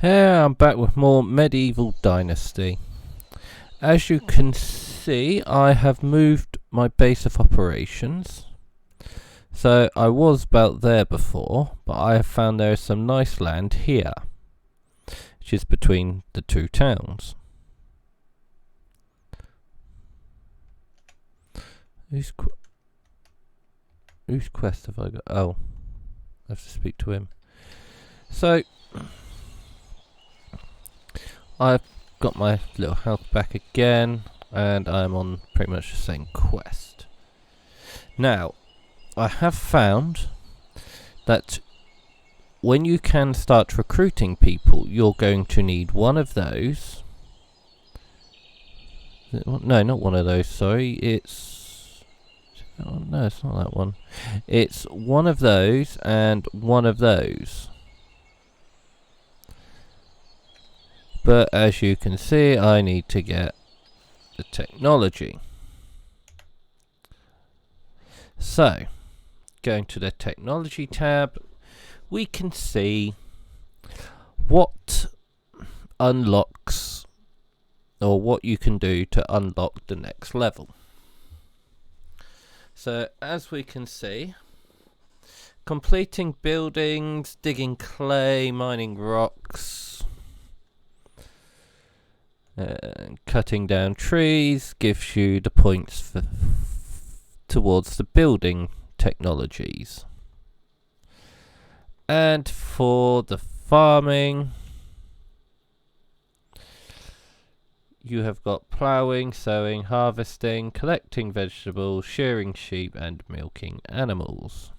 Here I'm back with more medieval Dynasty. As you can see, I have moved my base of operations. So I was about there before, but I have found there is some nice land here, which is between the two towns. Whose quest have I got? Oh, I have to speak to him. So I've got my little health back again, and I'm on pretty much the same quest. Now, I have found that when you can start recruiting people, you're going to need one of those. No, not one of those, sorry. It's... Oh, no, it's not that one. It's one of those and one of those. But as you can see, I need to get the technology. So, going to the technology tab, we can see what unlocks, or what you can do to unlock the next level. So, as we can see, completing buildings, digging clay, mining rocks, cutting down trees gives you the points towards the building technologies. And for the farming, you have got ploughing, sowing, harvesting, collecting vegetables, shearing sheep, and milking animals.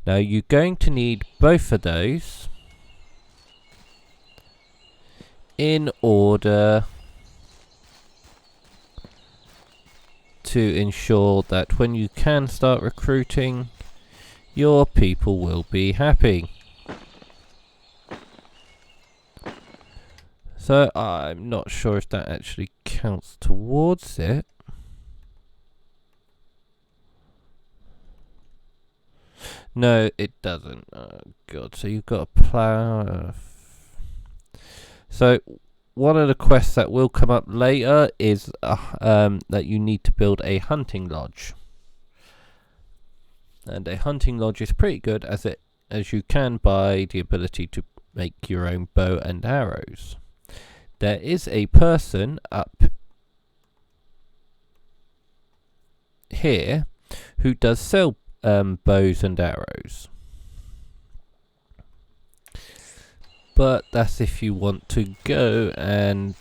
Now you're going to need both of those in order to ensure that when you can start recruiting, your people will be happy. So I'm not sure if that actually counts towards it. No, it doesn't. Oh god, so you've got a plough. So one of the quests that will come up later is that you need to build a hunting lodge. And a hunting lodge is pretty good as you can buy the ability to make your own bow and arrows. There is a person up here who does sell bows and arrows. But that's if you want to go and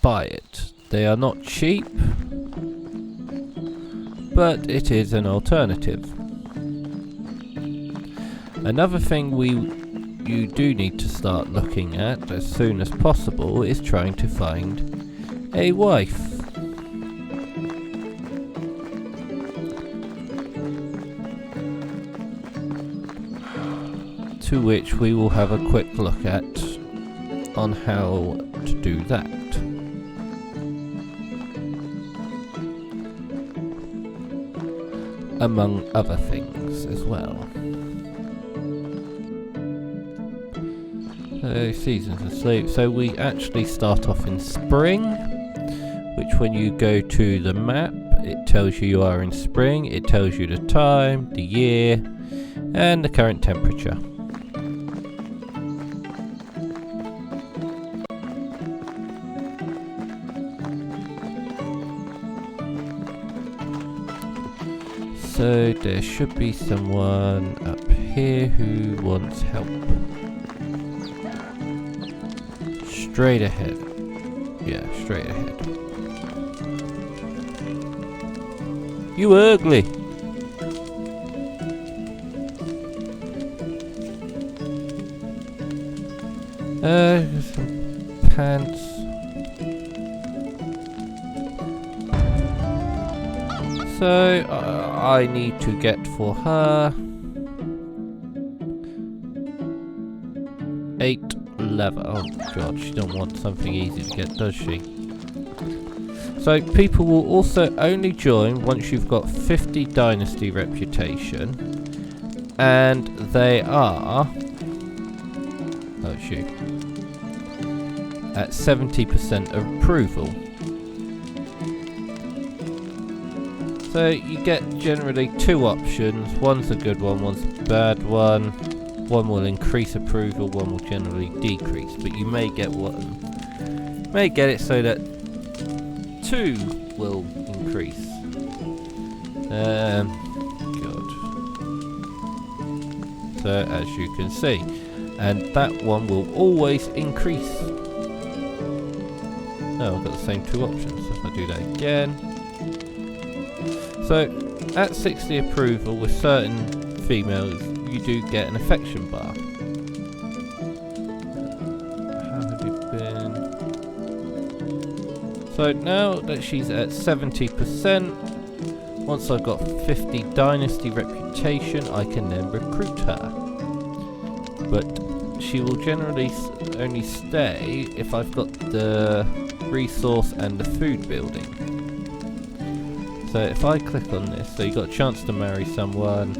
buy it. They are not cheap, but it is an alternative. Another thing you do need to start looking at as soon as possible is trying to find a wife. To which we will have a quick look at on how to do that. Among other things as well. So seasons of sleep. So we actually start off in spring, which when you go to the map, it tells you are in spring. It tells you the time, the year, and the current temperature. So there should be someone up here who wants help. Straight ahead. Yeah, straight ahead. You ugly! Some pants. So, I need to get for her 8 leather. Oh god, she don't want something easy to get, does she? So people will also only join once you've got 50 Dynasty reputation, and they are... Oh shoot. At 70% approval. So you get generally two options. One's a good one, one's a bad one. One will increase approval, one will generally decrease. But you may get it so that two will increase. God. So as you can see, and that one will always increase. Oh, I've got the same two options. So if I do that again. So at 60 approval with certain females, you do get an affection bar. How have you been? So now that she's at 70%, once I've got 50 Dynasty reputation, I can then recruit her. But she will generally only stay if I've got the resource and the food building. So if I click on this, so you got a chance to marry someone,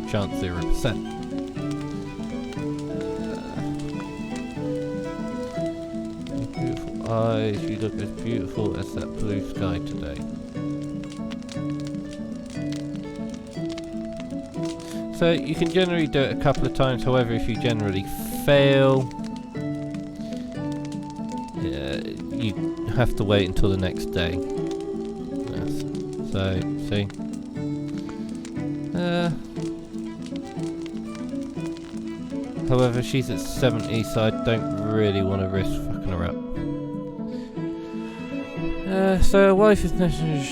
chance 0%. Beautiful eyes, you look as beautiful as that blue sky today. So you can generally do it a couple of times, however if you generally fail, you have to wait until the next day. Yes. So, see? However, she's at 70, so I don't really want to risk fucking her up. So a wife is necessary.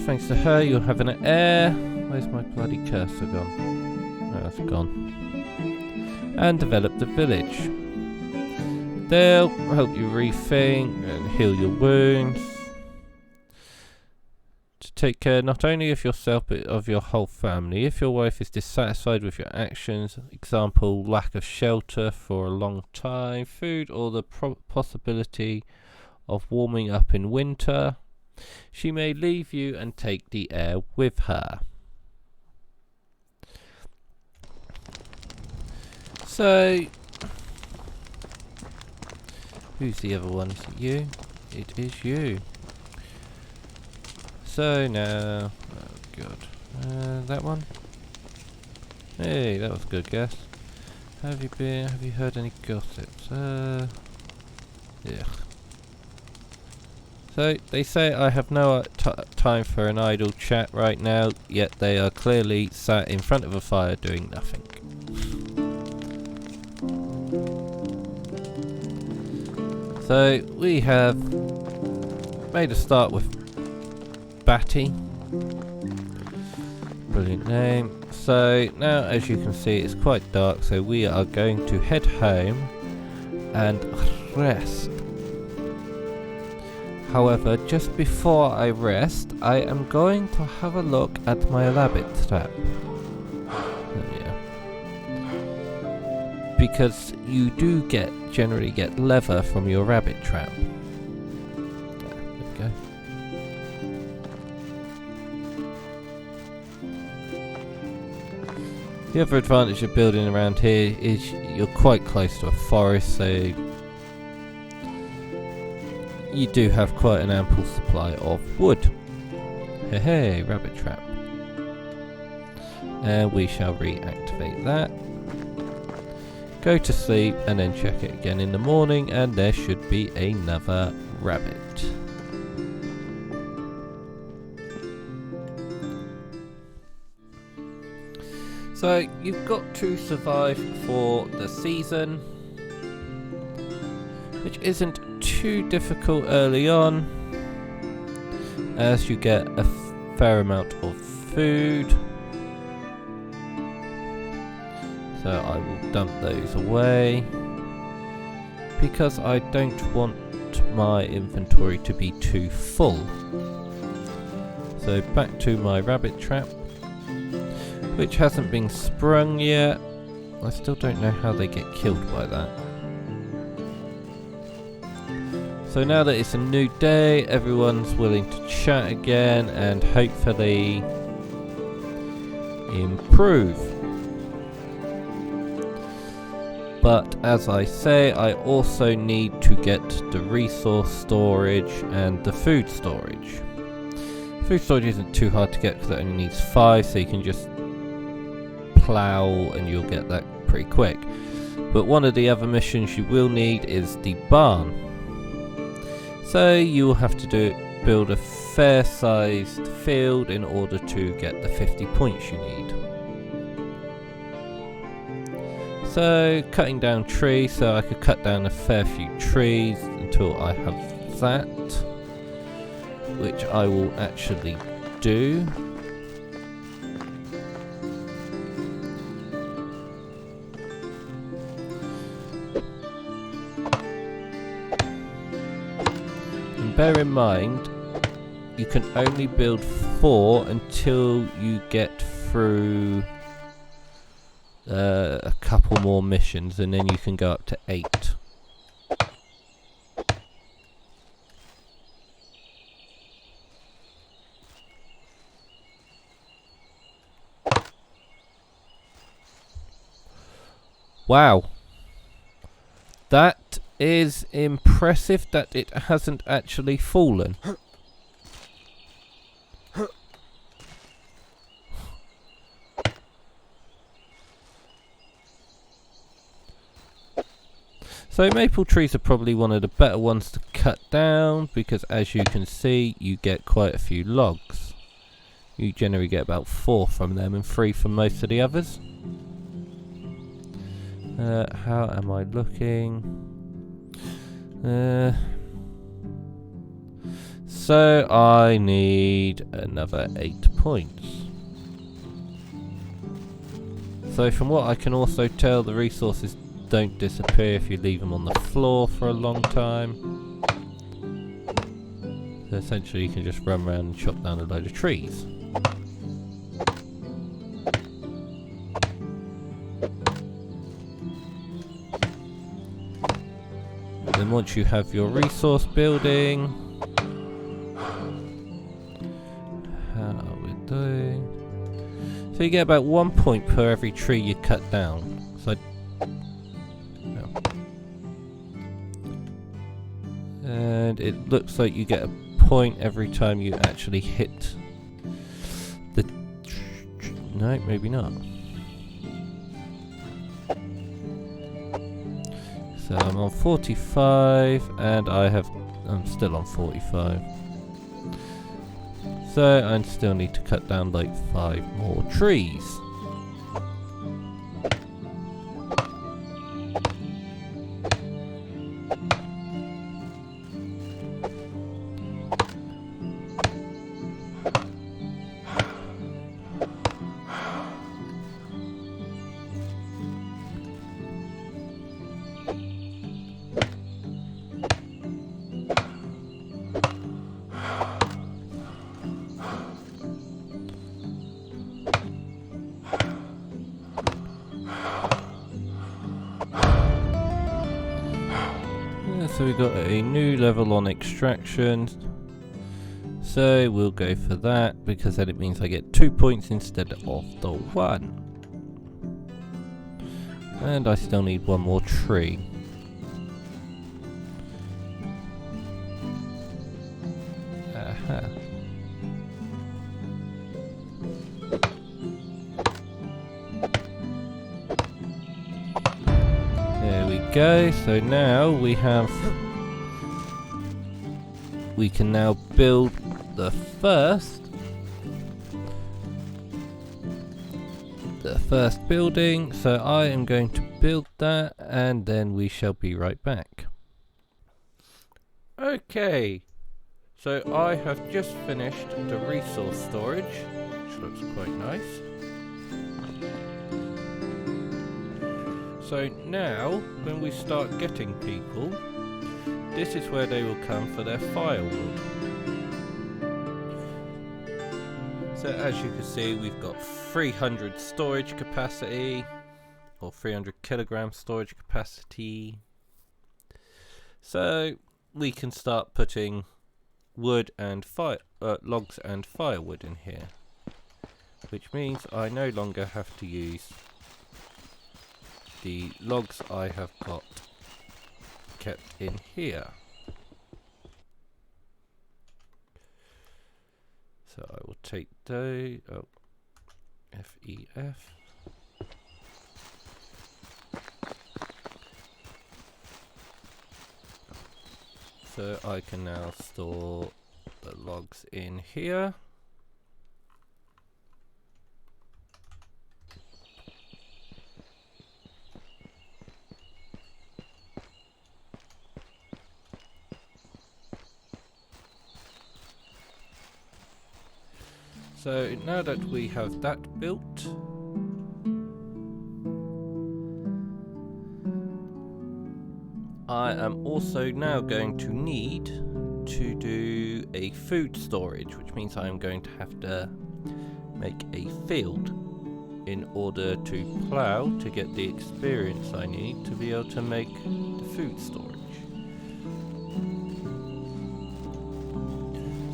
Thanks to her, you'll have an heir. Where's my bloody cursor gone? Oh, it's gone. And develop the village. They'll help you rethink and heal your wounds. To take care not only of yourself but of your whole family. If your wife is dissatisfied with your actions, example lack of shelter for a long time, food or the possibility of warming up in winter, she may leave you and take the heir with her. So, who's the other one? Is it you? It is you. So now, oh god, that one? Hey, that was a good guess. Have you heard any gossips? Yeah. So, they say I have no time for an idle chat right now, yet they are clearly sat in front of a fire doing nothing. So, we have made a start with Batty. Brilliant name. So, now as you can see it's quite dark, so we are going to head home and rest. However, just before I rest, I am going to have a look at my rabbit trap. Because you do generally get leather from your rabbit trap. There we go. The other advantage of building around here is you're quite close to a forest, so you do have quite an ample supply of wood. Hey, rabbit trap. And we shall reactivate that. Go to sleep and then check it again in the morning and there should be another rabbit. So you've got to survive for the season, which isn't too difficult early on as you get a fair amount of food. So I will dump those away because I don't want my inventory to be too full. So back to my rabbit trap, which hasn't been sprung yet. I still don't know how they get killed by that. So now that it's a new day, everyone's willing to chat again and hopefully improve. But as I say, I also need to get the resource storage and the food storage. Food storage isn't too hard to get because it only needs 5, so you can just plow and you'll get that pretty quick. But one of the other missions you will need is the barn. So you will have to build a fair sized field in order to get the 50 points you need. So cutting down trees, so I could cut down a fair few trees until I have that, which I will actually do. And bear in mind, you can only build 4 until you get through a couple more missions, and then you can go up to 8. Wow, that is impressive that it hasn't actually fallen. So maple trees are probably one of the better ones to cut down, because as you can see you get quite a few logs. You generally get about 4 from them and 3 from most of the others. How am I looking? So I need another 8 points. So from what I can also tell, the resources don't disappear if you leave them on the floor for a long time. So essentially you can just run around and chop down a load of trees. Then once you have your resource building, how are we doing? So you get about 1 point per every tree you cut down. So and it looks like you get a point every time you actually hit the... No, maybe not. So I'm on 45 and I'm still on 45. So I still need to cut down like 5 more trees. So we got a new level on extraction, so we'll go for that because then it means I get 2 points instead of the 1. And I still need 1 more tree. Aha. There we go, so now we can now build the first building, so I am going to build that and then we shall be right back. Okay, so I have just finished the resource storage, which looks quite nice. So now, when we start getting people, this is where they will come for their firewood. So as you can see, we've got 300 storage capacity, or 300 kilogram storage capacity. So we can start putting wood and logs and firewood in here, which means I no longer have to use the logs I have got kept in here. So I will take those, FEF. So I can now store the logs in here. So now that we have that built, I am also now going to need to do a food storage, which means I am going to have to make a field in order to plough to get the experience I need to be able to make the food storage.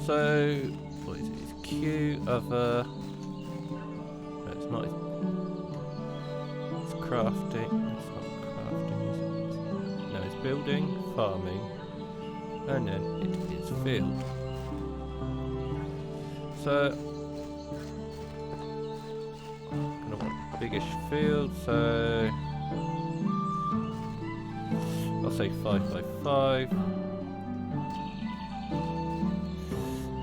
So, what is it? It's Q other. No, it's not. It's crafting. It's not crafting, is it? No, it's building, farming, and then it is field. So, I'm gonna want a biggish field, so I'll say 5 by 5.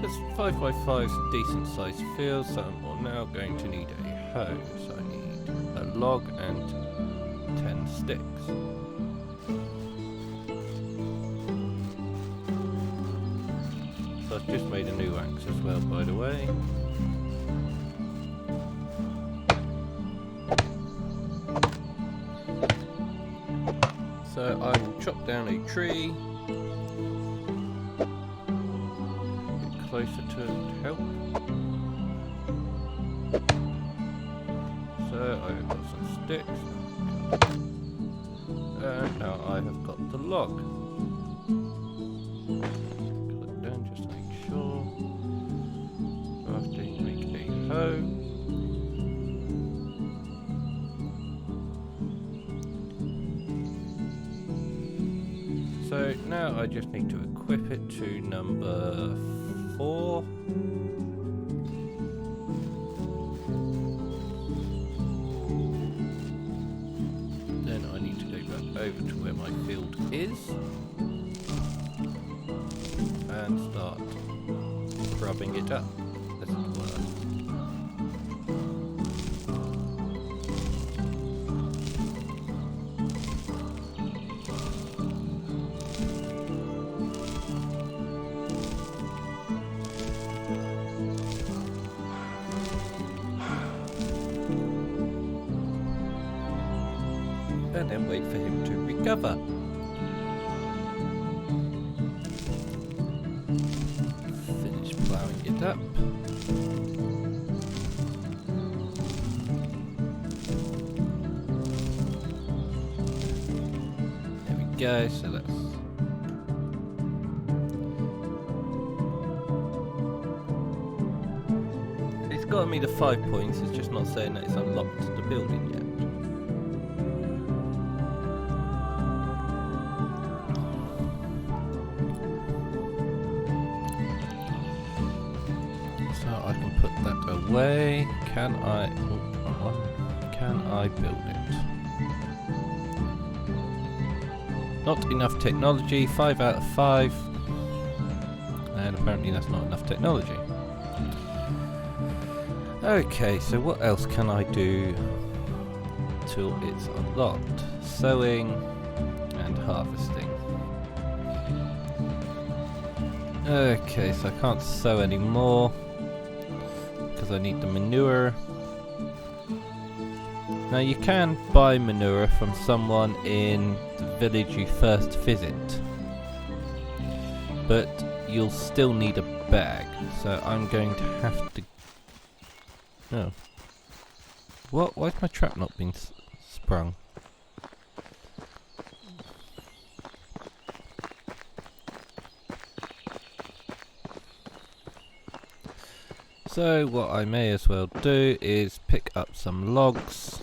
Because 5 by 5 is a decent sized field, so I'm now going to need a hoe. So I need a log and 10 sticks. So I've just made a new axe as well, by the way. So I will chop down a tree. Closer to help. So I've got some sticks. And now I have got the log. Click down just to make sure. After you make a hoe. So now I just need to equip it to number 4. Then I need to go back over to where my field is and start rubbing it up, as it were. And then wait for him to recover. Finish ploughing it up. There we go, so that's... It's got me the 5 points, it's just not saying that it's unlocked the building yet. Way can I build it? Not enough technology, 5 out of 5, and apparently that's not enough technology. Okay, so what else can I do till it's unlocked? Sowing and harvesting. Okay, so I can't sow anymore. I need the manure. Now you can buy manure from someone in the village you first visit, but you'll still need a bag, so I'm going to have to... Oh. What? Why's my trap not been sprung? So what I may as well do is pick up some logs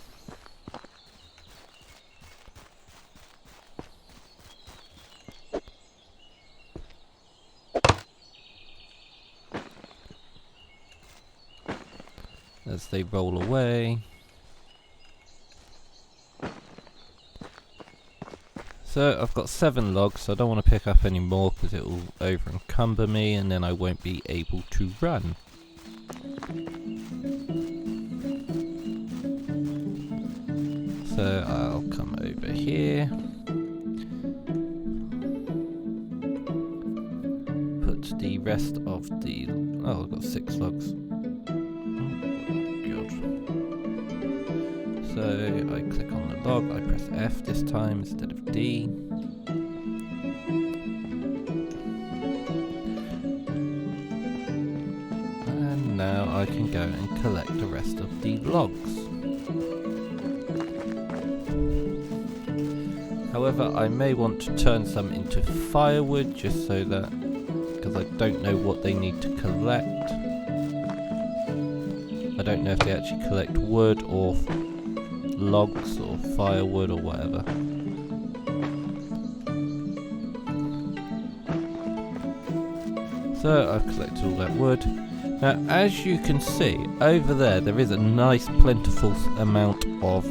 as they roll away. So I've got 7 logs, so I don't want to pick up any more because it will over encumber me and then I won't be able to run. So I'll come over here, put the rest of the... oh, I've got 6 logs. Oh, God. So I click on the log, I press F this time instead of D. And now I can go and collect the rest of the logs. However, I may want to turn some into firewood just so that, because I don't know what they need to collect. I don't know if they actually collect wood or logs or firewood or whatever. So I've collected all that wood. Now, as you can see, over there is a nice plentiful amount of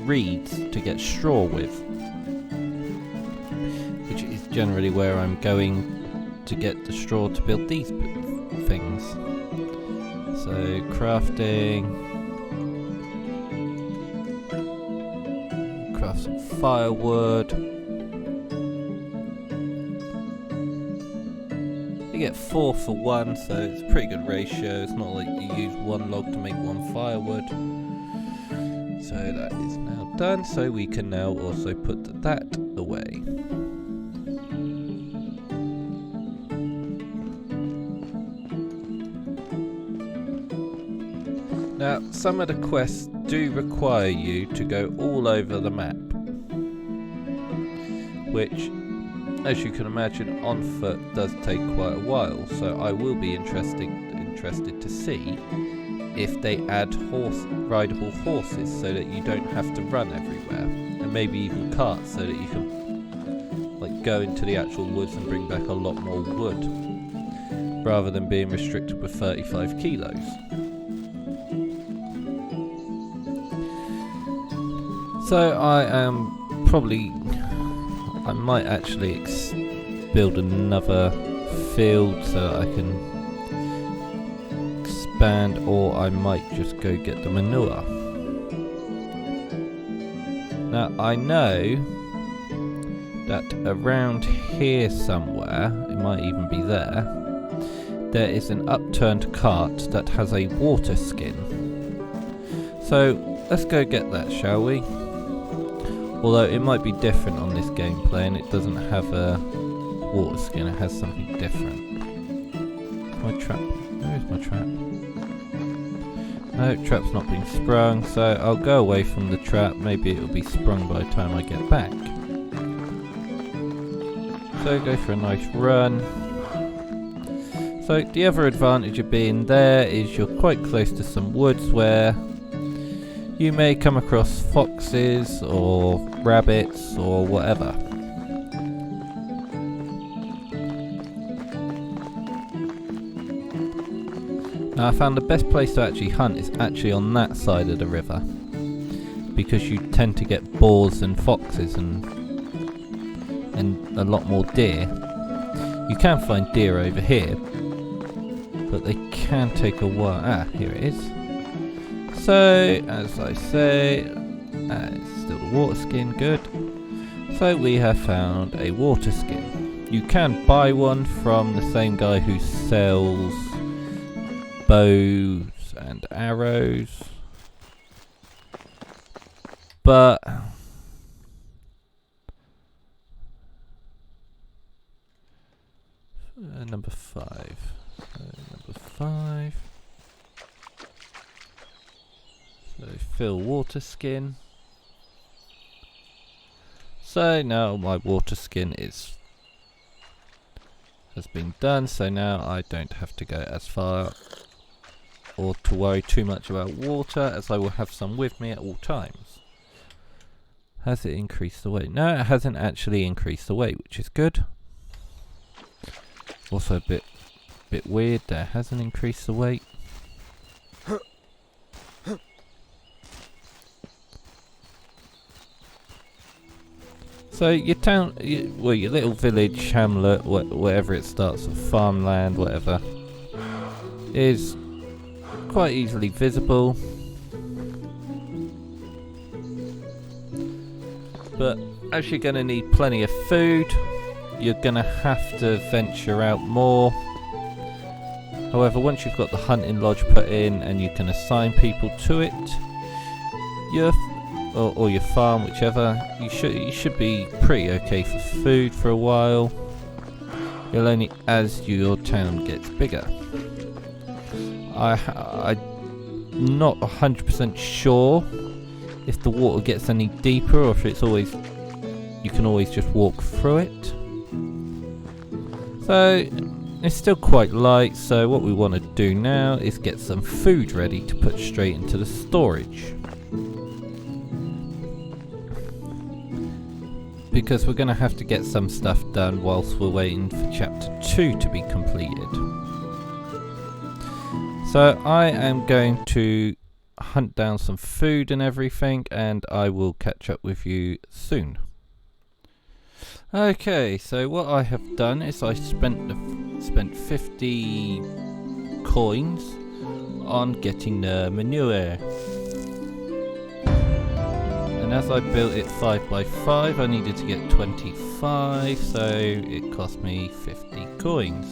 reeds to get straw with, which is generally where I'm going to get the straw to build these things. So crafting, craft some firewood. You get 4 for 1, so it's a pretty good ratio. It's not like you use 1 log to make 1 firewood. So that is now done, so we can now also put that away. Now, some of the quests do require you to go all over the map, which, as you can imagine, on foot does take quite a while, so I will be interested to see if they add rideable horses so that you don't have to run everywhere, and maybe even carts so that you can like go into the actual woods and bring back a lot more wood rather than being restricted with 35 kilos. So I might actually build another field so I can expand, or I might just go get the manure. Now I know that around here somewhere, it might even be there is an upturned cart that has a water skin. So let's go get that, shall we? Although it might be different on this gameplay and it doesn't have a water skin, it has something different. My trap, where's my trap? No, trap's not been sprung, so I'll go away from the trap, maybe it'll be sprung by the time I get back. So go for a nice run. So the other advantage of being there is you're quite close to some woods where you may come across foxes or rabbits or whatever. Now I found the best place to actually hunt is actually on that side of the river, because you tend to get boars and foxes and a lot more deer. You can find deer over here, but they can take a while. Ah, here it is. So, as I say, it's still the water skin, good. So we have found a water skin. You can buy one from the same guy who sells bows and arrows, but number 5. So number 5. So fill water skin. So now my water skin has been done, so now I don't have to go as far or to worry too much about water, as I will have some with me at all times. Has it increased the weight? No, it hasn't actually increased the weight, which is good. Also a bit weird that it hasn't increased the weight. So your town, well, your little village, hamlet, whatever it starts with, farmland, whatever, is quite easily visible. But as you're going to need plenty of food, you're going to have to venture out more. However, once you've got the hunting lodge put in and you can assign people to it, or your farm, whichever, you should be pretty okay for food for a while. You'll only as your town gets bigger. I'm not 100% sure if the water gets any deeper or if it's always, you can always just walk through it. So it's still quite light, so what we want to do now is get some food ready to put straight into the storage. Because we're going to have to get some stuff done whilst we're waiting for chapter 2 to be completed. So I am going to hunt down some food and everything, and I will catch up with you soon. Okay, so what I have done is I spent 50 coins on getting the manure. And as I built it 5 by 5, I needed to get 25, so it cost me 50 coins.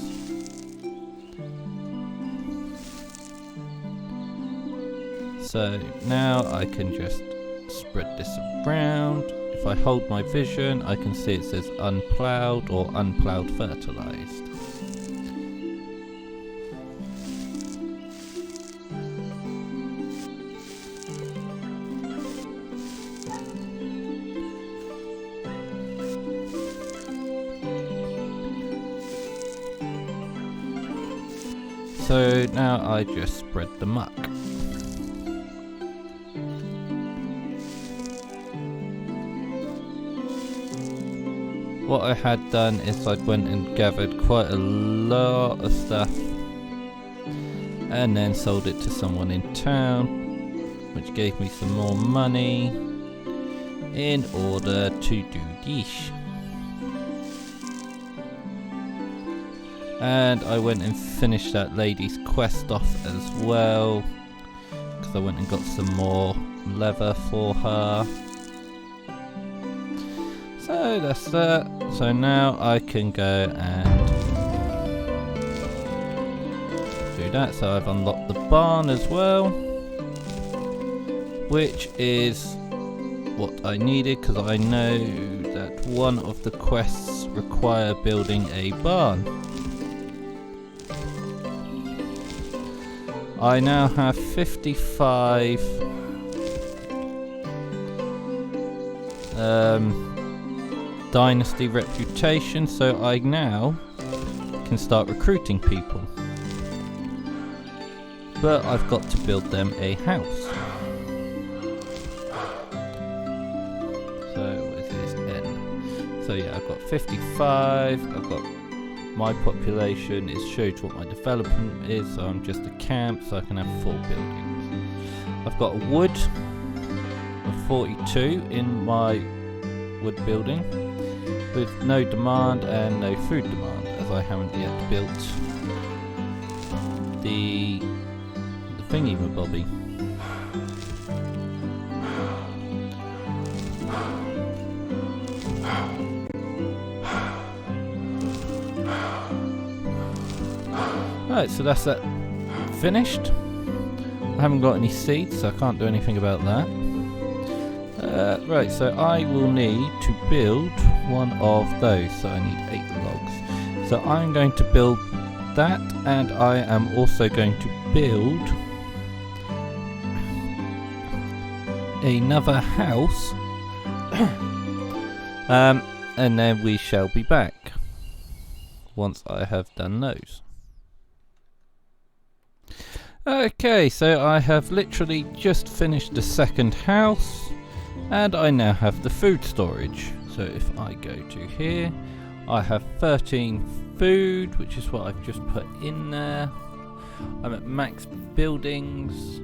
So now I can just spread this around. If I hold my vision, I can see it says unploughed or unploughed fertilized. So now I just spread the muck. What I had done is I'd went and gathered quite a lot of stuff and then sold it to someone in town, which gave me some more money in order to do this. And I went and finished that lady's quest off as well, because I went and got some more leather for her. So that's that. So now I can go and do that. So I've unlocked the barn as well, which is what I needed, because I know that one of the quests require building a barn. I now have 55 Dynasty reputation, so I now can start recruiting people. But I've got to build them a house. So what is this? N. So yeah, I've got 55, I've got my population, it shows what my development is, so I'm just a camp, so I can have 4 buildings. I've got wood of 42 in my wood building, with no demand and no food demand, as I haven't yet built the thingy-mabobby. Right, so that's that finished. I haven't got any seeds, so I can't do anything about that. Right, so I will need to build one of those, so I need 8 logs. So I'm going to build that, and I am also going to build another house, and then we shall be back once I have done those. Okay, so I have literally just finished the second house, and I now have the food storage. So if I go to here, I have 13 food, which is what I've just put in there. I'm at max buildings,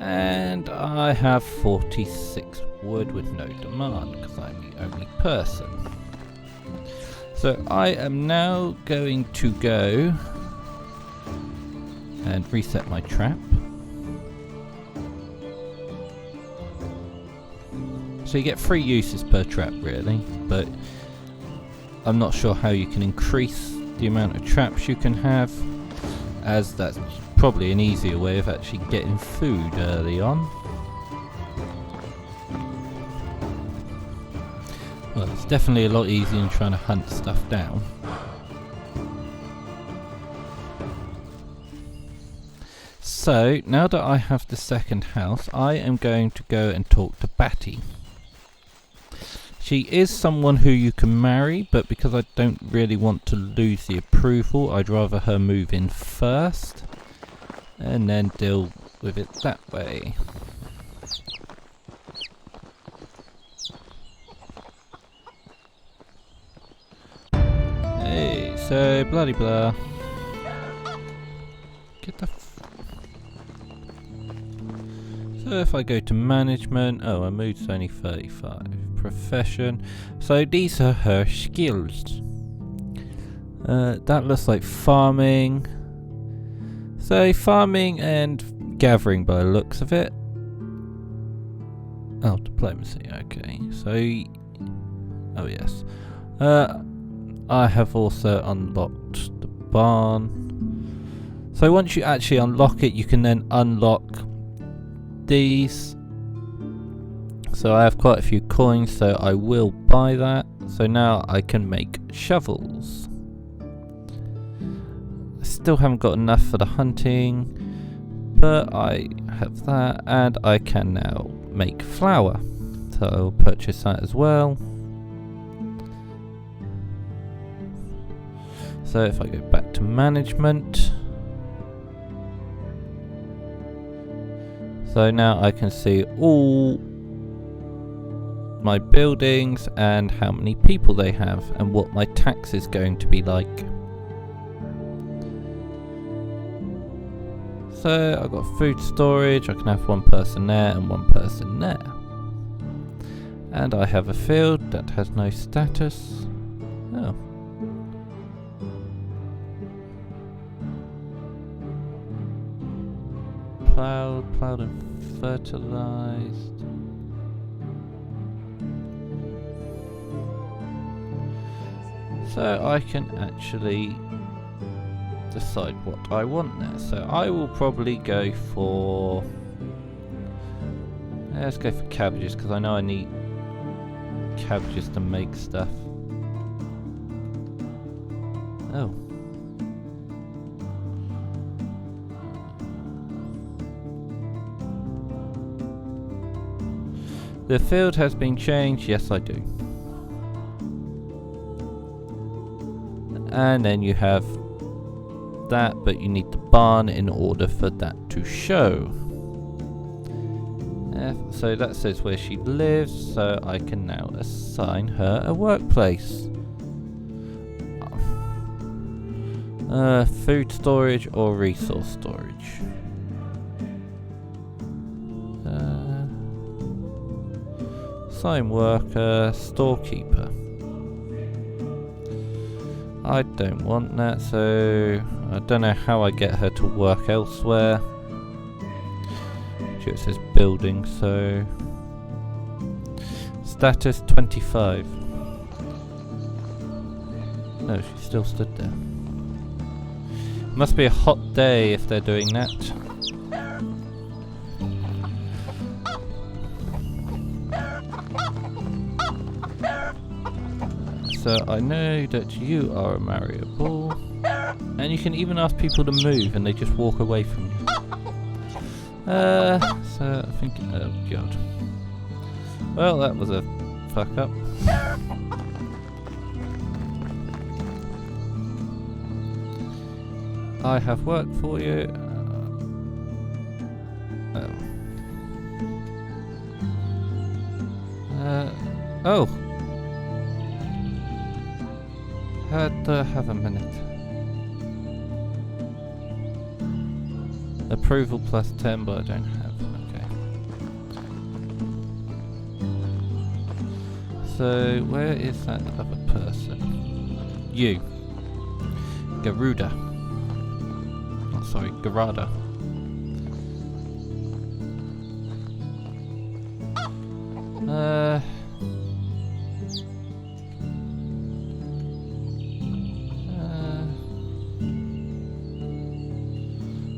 And I have 46 wood with no demand because I'm the only person. So I am now going to go and reset my trap. So you get 3 uses per trap really, but I'm not sure how you can increase the amount of traps you can have, as that's probably an easier way of actually getting food early on. Well, it's definitely a lot easier than trying to hunt stuff down. So, now that I have the second house, I am going to go and talk to Batty. She is someone who you can marry, but because I don't really want to lose the approval, I'd rather her move in first and then deal with it that way. Hey, so bloody blah. Get the so if I go to management, oh, her mood's only 35. Profession, so these are her skills. That looks like farming. So farming and gathering by the looks of it. Oh, diplomacy, okay. So, oh yes. I have also unlocked the barn. So once you actually unlock it, you can then unlock these. So I have quite a few coins, so I will buy that. So now I can make shovels. I still haven't got enough for the hunting, but I have that, and I can now make flour. So I'll purchase that as well. So if I go back to management, so now I can see all my buildings and how many people they have and what my tax is going to be like. So I've got food storage, I can have one person there and one person there. And I have a field that has no status. Oh. Plowed and fertilized. So I can actually decide what I want there. So I will probably go for... let's go for cabbages, because I know I need cabbages to make stuff. Oh. The field has been changed, yes I do. And then you have that, but you need the barn in order for that to show. So that says where she lives, so I can now assign her a workplace. Food storage or resource storage. Assign worker, storekeeper. I don't want that, so I don't know how I get her to work elsewhere. It says building, so status 25. No, she still stood there. Must be a hot day if they're doing that. So I know that you are a marriable, and you can even ask people to move and they just walk away from you. So I think, oh god. Well, that was a fuck up. I have work for you. Oh. Had to have a minute. Approval plus 10, but I don't have. So, where is that other person? You. Garuda. Oh, sorry, Garada.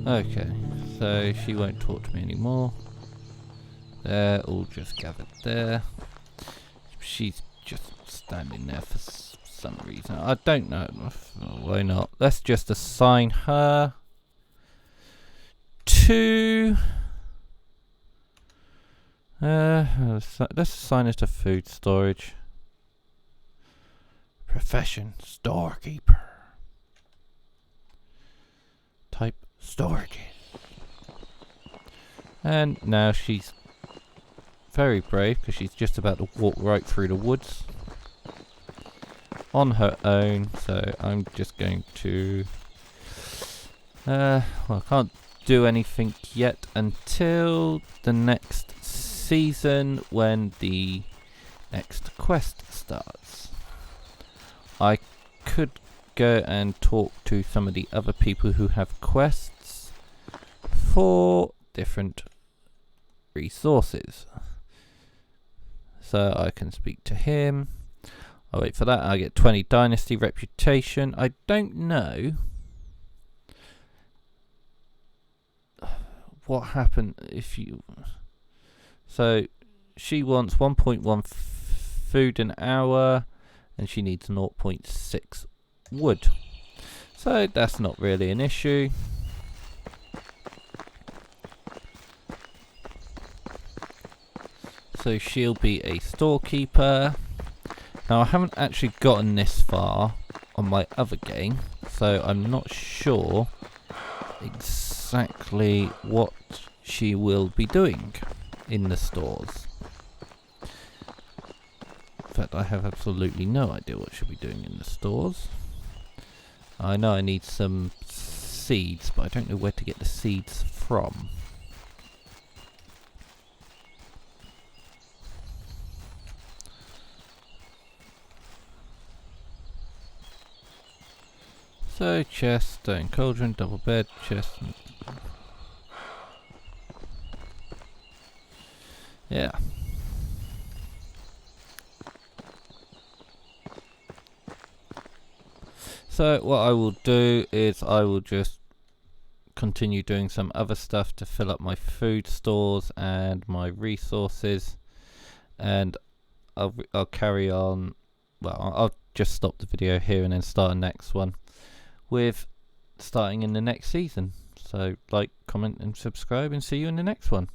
Okay, so she won't talk to me anymore. They're all just gathered there. She's just standing there for some reason. I don't know. Why not? Let's just assign her to... let's assign her to food storage. Profession, storekeeper. Type storages. And now she's very brave because she's just about to walk right through the woods on her own. So I'm just going to well, I can't do anything yet until the next season when the next quest starts. I could go and talk to some of the other people who have quests for different resources. So I can speak to him. I'll wait for that. I get 20 Dynasty reputation. I don't know what happened if you... So she wants 1.1 food an hour and she needs 0.6 wood. So that's not really an issue. So she'll be a storekeeper. Now I haven't actually gotten this far on my other game, so I'm not sure exactly what she will be doing in the stores. In fact, I have absolutely no idea what she'll be doing in the stores. I know I need some seeds, but I don't know where to get the seeds from. So, chest, stone cauldron, double bed, chest. Yeah. So, what I will do is I will just continue doing some other stuff to fill up my food stores and my resources. And I'll carry on. Well, I'll just stop the video here and then start a next one with starting in the next season. So like, comment and subscribe and see you in the next one.